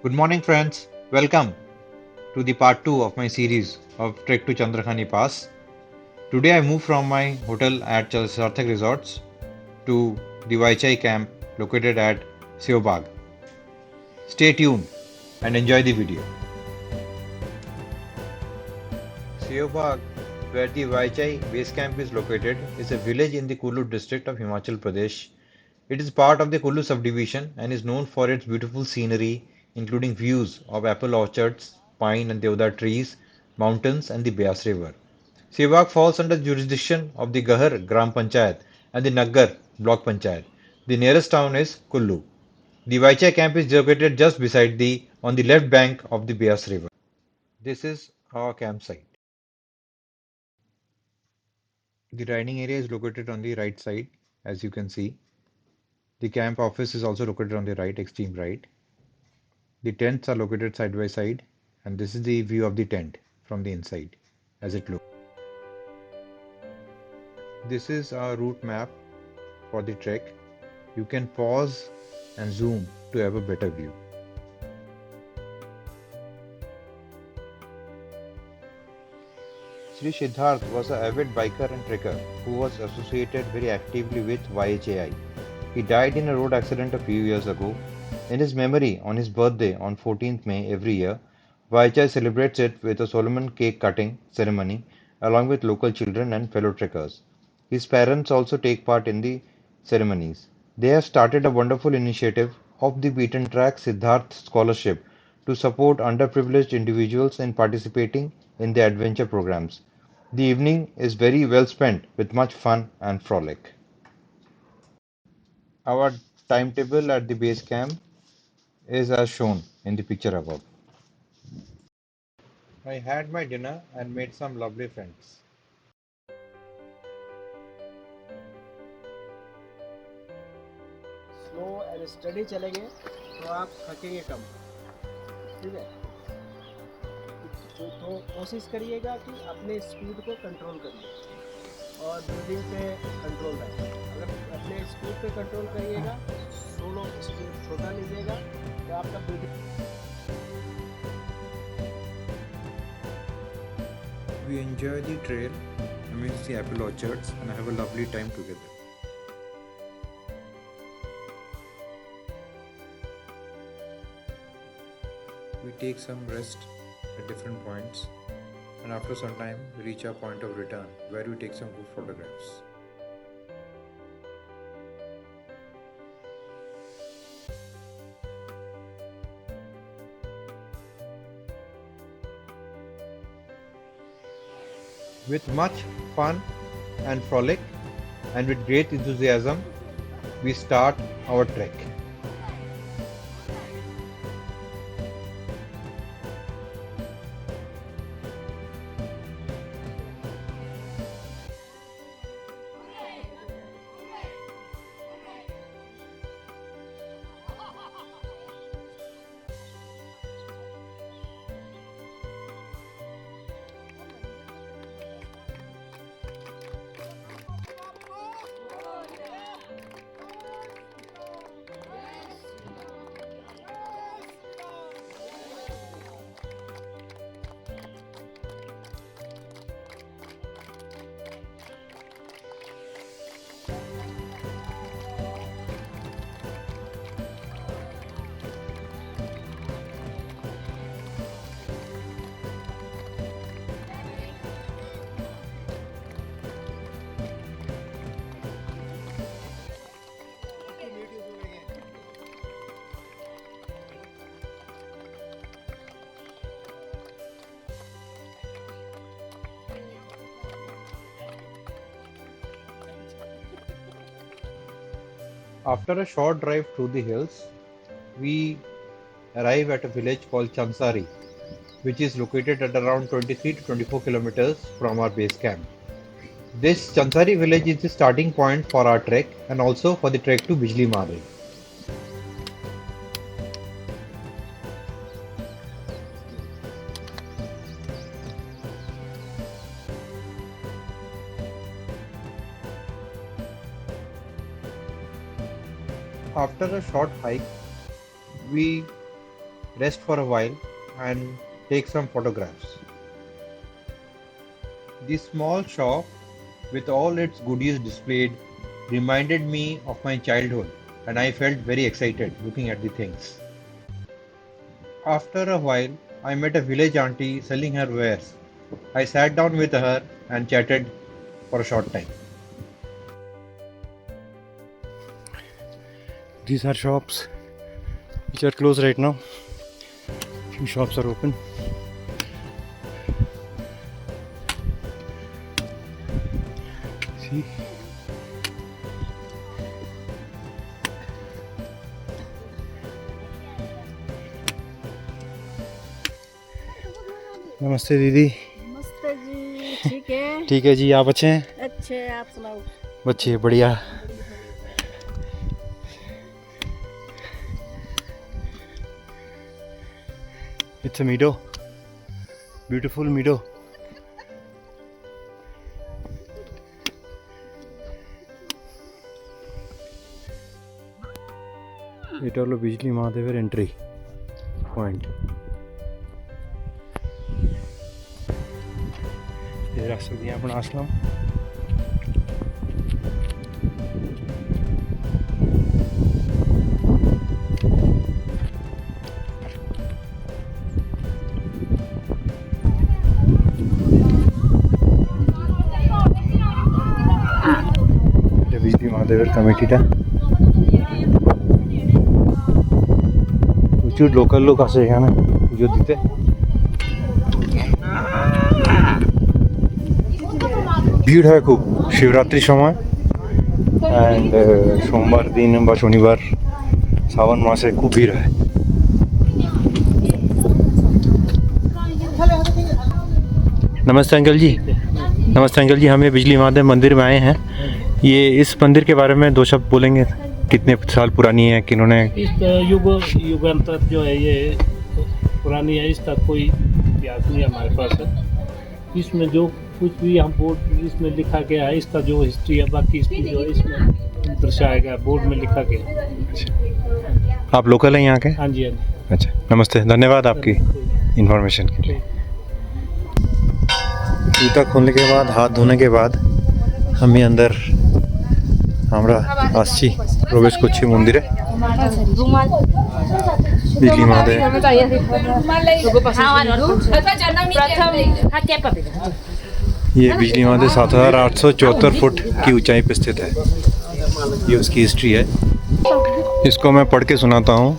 Good morning, friends. Welcome to the part 2 of my series of Trek to Chandrakhani Pass. Today, I move from my hotel at Sarthak Resorts to the Vaichai camp located at Seobag. Stay tuned and enjoy the video. Seobag, where the Vaichai base camp is located, is a village in the Kullu district of Himachal Pradesh. It is part of the Kullu subdivision and is known for its beautiful scenery, including views of apple orchards, pine and deodar trees, mountains, and the Beas River. Sewak falls under the jurisdiction of the Gahar Gram Panchayat and the Naggar Block Panchayat. The nearest town is Kullu. The Vaicha camp is located just beside the on the left bank of the Beas River. This is our campsite. The dining area is located on the right side, as you can see. The camp office is also located on the right, extreme right. The tents are located side by side, and this is the view of the tent from the inside as it looks. This is our route map for the trek. You can pause and zoom to have a better view. Sri Siddharth was an avid biker and trekker who was associated very actively with YHAI. He died in a road accident a few years ago. In his memory, on his birthday on 14th May every year, YHAI celebrates it with a Solomon cake cutting ceremony along with local children and fellow trekkers. His parents also take part in the ceremonies. They have started a wonderful initiative of the Beaten Track Siddharth Scholarship to support underprivileged individuals in participating in the adventure programs. The evening is very well spent with much fun and frolic. Our timetable at the base camp is as shown in the picture above. I had my dinner and made some lovely friends. Slow and study चलेंगे तो आप थकेंगे कम। ठीक है, तो कोशिश करिएगा कि अपने स्पीड को कंट्रोल करिए और ब्रीदिंग पे कंट्रोल रखें। अगर अपने स्पीड पे कंट्रोल करिएगा, सोलो स्पीड छोटा लीजिएगा तो आपका breathing. We enjoy the trail amidst the apple orchards and have a lovely time together. We take some rest at different points and after some time we reach our point of return where we take some good photographs. With much fun and frolic and with great enthusiasm, we start our trek. After a short drive through the hills, we arrive at a village called Chansari, which is located at around 23 to 24 kilometers from our base camp. This Chansari village is the starting point for our trek and also for the trek to Bijli Mahal. After a short hike, we rest for a while, and take some photographs. The small shop, with all its goodies displayed, reminded me of my childhood, and I felt very excited looking at the things. After a while, I met a village auntie selling her wares. I sat down with her and chatted for a short time. These are shops which are closed right now. Few shops are open. See, नमस्ते दीदी। नमस्ते जी, ठीक है। ठीक है जी, आप अच्छे हैं? अच्छे, आप सुनाओ। बच्चे बढ़िया। It's a meadow, beautiful meadow. এটা হলো বিজলি মহাদেবের এন্ট্রি পয়েন্ট। এই রাস্তা দিয়ে আমরা আসলাম। এটা বিজলি মহাদেবের কমিটিটা। প্রচুর লোকাল লোক আসে এখানে পুজো দিতে। ভিড় হয় খুব শিবরাত্রির সময়, অ্যান্ড সোমবার দিন বা শনিবার শ্রাবণ মাসে খুব ভিড় হয়। नमस्ते अंकल जी। नमस्ते अंकल जी, हम ये बिजली महादेव मंदिर में आए हैं। ये इस मंदिर के बारे में दो शब्द बोलेंगे? कितने साल पुरानी है, किन्होंने? इस युगांतर जो है ये पुरानी है, इसका कोई इतिहास नहीं हमारे पास है। इसमें जो कुछ भी हम बोर्ड इसमें लिखा गया है, इसका जो हिस्ट्री है, बाकी हिस्ट्री जो है इसमें दर्शाया गया, बोर्ड में लिखा गया। आप लोकल हैं यहाँ के? हाँ जी, हाँ जी। अच्छा, नमस्ते, धन्यवाद आपकी इन्फॉर्मेशन के लिए। जूता खोलने के बाद, हाथ धोने के बाद আমি अंदर আমরা আসছি প্রবেশ করছি মন্দিরে। বিজলি মহাদেব ये बिजली महादेव 7874 फुट की ऊंचाई पर स्थित है। ये उसकी हिस्ट्री है। इसको मैं पढ़ के सुनाता हूँ।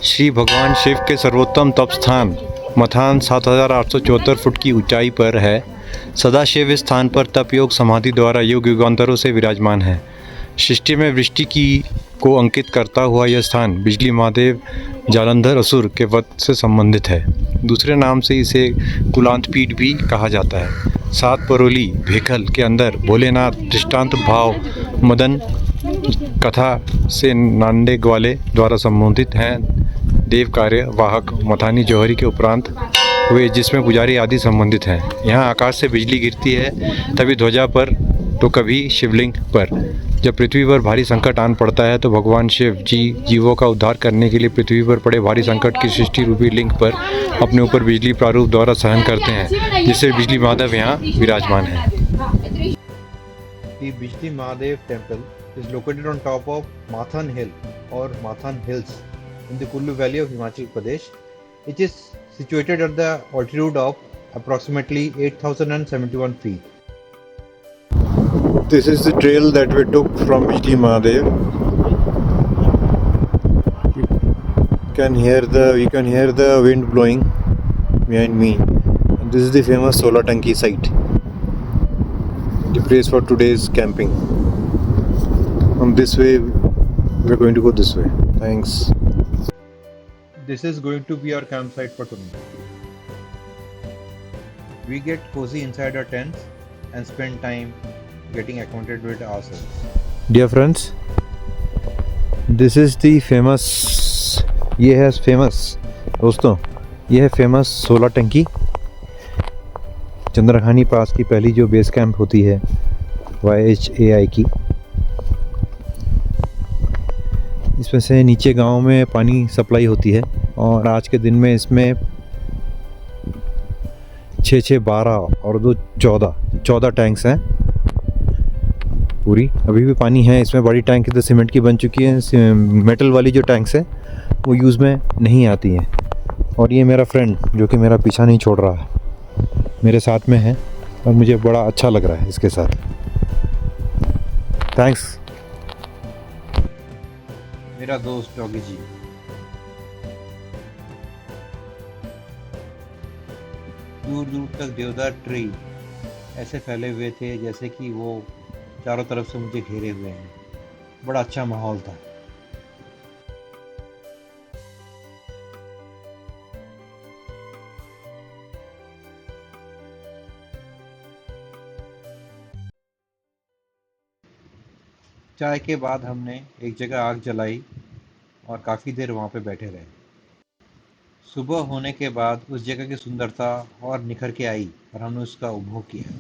श्री भगवान शिव के सर्वोत्तम तप स्थान मथान 7874 फुट की ऊंचाई पर है। सदाशिव इस स्थान पर तप योग समाधि द्वारा युग युगांतरों से विराजमान है। सृष्टि में वृष्टि की को अंकित करता हुआ यह स्थान बिजली महादेव जालंधर असुर के वध से संबंधित है। दूसरे नाम से इसे कुलांतपीठ भी कहा जाता है। 7 परोली भेखल के अंदर भोलेनाथ दृष्टांत भाव मदन कथा से नांदे ग्वाले द्वारा संबोधित हैं। देव कार्य वाहक मथानी जौहरी के उपरांत हुए, जिसमें पुजारी आदि संबंधित हैं। यहाँ आकाश से बिजली गिरती है, तभी ध्वजा पर तो कभी शिवलिंग पर। जब पृथ्वी पर भारी संकट आन पड़ता है तो भगवान शिव जी जीवों का उद्धार करने के लिए पृथ्वी पर पड़े भारी संकट की सृष्टि रूपी लिंग पर अपने ऊपर बिजली प्रारूप द्वारा सहन करते हैं, जिससे बिजली महादेव यहाँ विराजमान है। The Bijli Mahadev temple is located on top of Mathan Hill or Mathan Hills in the Kullu Valley of Himachal Pradesh. It is situated at the altitude of approximately 8,071 feet. This is the trail that we took from Bijli Mahadev. You can hear the wind blowing behind me. And this is the famous Solar Tanki site, the place for today's camping. From this way, we're going to go this way. Thanks. This is going to be our campsite for tonight. We get cozy inside our tents and spend time getting acquainted with ourselves. Dear friends, this is the famous, ये है famous दोस्तों, ये है famous solar टंकी। चंद्रखानी पास की पहली जो base camp होती है YHAI की, इसमें से नीचे गांव में पानी सप्लाई होती है और आज के दिन में इसमें 6 12 और 2 14 टैंक्स हैं पूरी। अभी भी पानी है इसमें। बड़ी टैंक तो सीमेंट की बन चुकी है, मेटल वाली जो टैंक्स है वो यूज़ में नहीं आती हैं। और ये मेरा फ्रेंड जो कि मेरा पीछा नहीं छोड़ रहा है, मेरे साथ में है और मुझे बड़ा अच्छा लग रहा है इसके साथ। थैंक्स। मेरा दोस्त डॉगी जी। दूर दूर तक देवदार ट्री ऐसे फैले हुए थे जैसे कि वो चारों तरफ से मुझे घेरे हुए हैं। बड़ा अच्छा माहौल था। चाय के बाद हमने एक जगह आग जलाई और काफ़ी देर वहाँ पे बैठे रहे। सुबह होने के बाद उस जगह की सुंदरता और निखर के आई और हमने उसका उपभोग किया।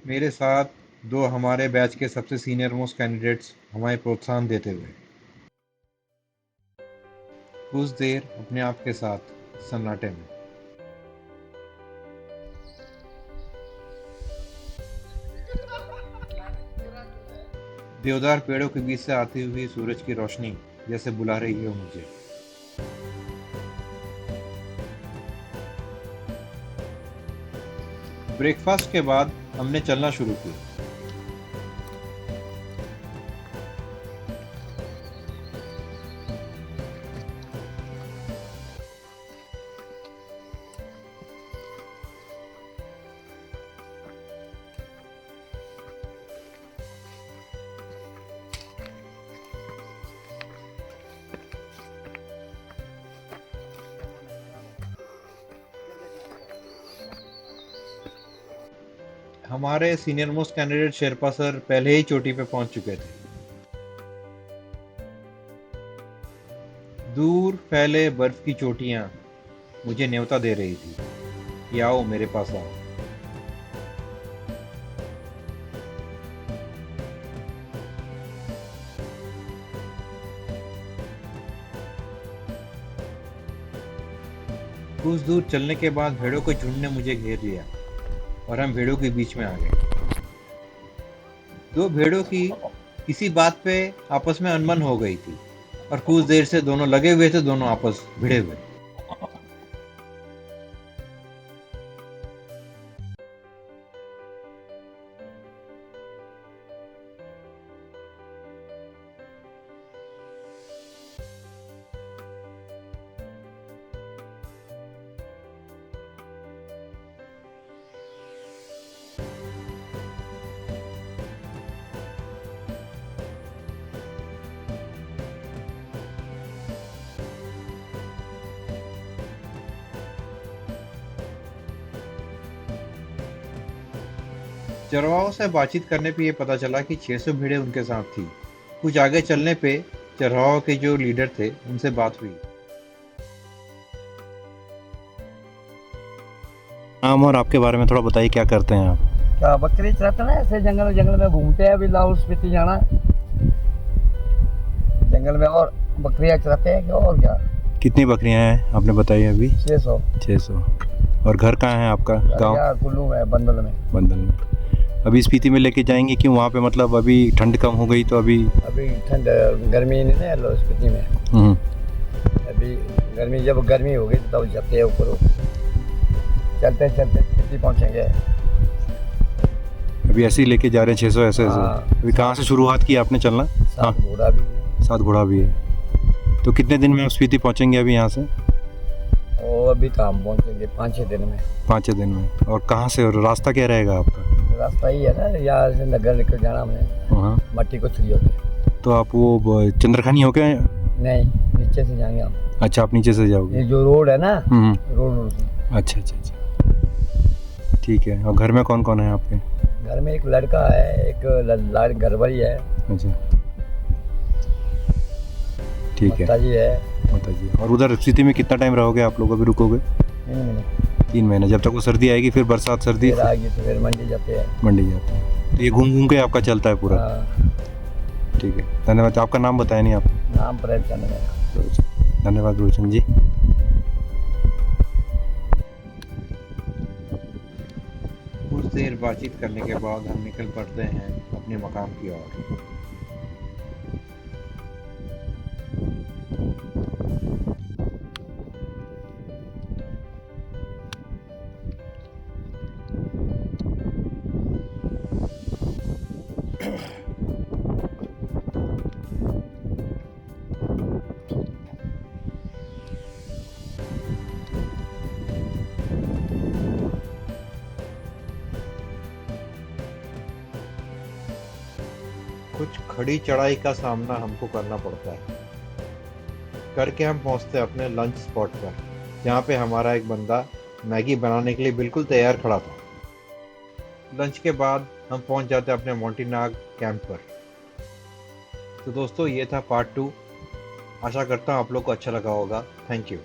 मेरे साथ 2 हमारे बैच के सबसे सीनियर मोस्ट कैंडिडेट्स हमारे प्रोत्साहन देते हुए। कुछ देर अपने आप के साथ सन्नाटे में। देवदार पेड़ों के बीच से आती हुई सूरज की रोशनी जैसे बुला रही है मुझे। ब्रेकफास्ट के बाद हमने चलना शुरू किया। हमारे senior most candidate Sherpa sir पहले ही चोटी पे पहुंच चुके थे। दूर फैले बर्फ की चोटियां मुझे न्योता दे रही थी कि आओ मेरे पास आओ। कुछ दूर चलने के बाद भेड़ों के झुंड ने मुझे घेर लिया और हम भेड़ों के बीच में आ गए। 2 भेड़ों की किसी बात पे आपस में अनबन हो गई थी और कुछ देर से दोनों लगे हुए थे, दोनों आपस भिड़े हुए। चरवाहों से बातचीत करने पे ये पता चला कि 600 भेड़ें उनके साथ थी। कुछ आगे चलने पे चरवाहों के जो लीडर थे उनसे बात हुई। नाम और आपके बारे में थोड़ा बताइए, क्या करते हैं आप? क्या बकरी चराते ना, ऐसे जंगल में घूमते हैं। अभी लाहौल स्पीति जाना, जंगल में और बकरियां चराते हैं। और क्या? कितनी बकरियां हैं आपने बताई अभी? 600। और घर कहाँ है आपका? गाँव? कुल्लू में, बंदल में। अभी स्पीति में लेके जाएंगे क्यों? वहाँ पे मतलब अभी ठंड कम हो गई तो अभी ठंड गर्मी नहीं है लो स्पीति में। अभी गर्मी, जब गर्मी हो गई तब जाते हैं ऊपर। चलते स्पीति पहुँचेंगे। अभी ऐसे ही लेके जा रहे हैं 600 ऐसे। अभी कहाँ से शुरुआत की आपने चलना? सात घोड़ा भी है। तो कितने दिन में आप स्पीति पहुँचेंगे अभी यहाँ से? और अभी तो हम पहुँचेंगे 5-6 दिन में। 5-6 दिन में। और कहाँ से, और रास्ता क्या रहेगा आपका? रास्ता ही है ना, यहाँ से नगर निकल जाना हमने, मट्टी को छुरी होके। तो आप वो चंद्रखानी होके? नहीं, नीचे से जाएंगे हम। अच्छा, आप नीचे से जाओगे? ये जो रोड है ना, रोड से। अच्छा। ठीक है। और घर में कौन कौन है आपके? घर में एक लड़का है, एक लाल घरवाली है, अच्छा, ठीक है। माताजी है। बताइए। और उधर स्थिति में कितना टाइम रहोगे आप लोग, अभी रुकोगे? 3 महीने 3 महीने, जब तक वो सर्दी आएगी, फिर बरसात सर्दी फिर आएगी तो फिर मंडी जाते हैं। मंडी जाते हैं। तो ये घूम घूम के आपका चलता है पूरा? हाँ, ठीक है, धन्यवाद। आपका नाम बताया नहीं आप? नाम प्रेमचंद है। धन्यवाद रोशन जी। कुछ देर बातचीत करने के बाद हम निकल पड़ते हैं अपने मकाम की ओर। कुछ खड़ी चढ़ाई का सामना हमको करना पड़ता है, करके हम पहुंचते हैं अपने लंच स्पॉट पर, जहाँ पे हमारा एक बंदा मैगी बनाने के लिए बिल्कुल तैयार खड़ा था। लंच के बाद हम पहुंच जाते हैं अपने मोंटी नाग कैंप पर। तो दोस्तों, ये था पार्ट 2। आशा करता हूँ आप लोग को अच्छा लगा होगा। Thank you.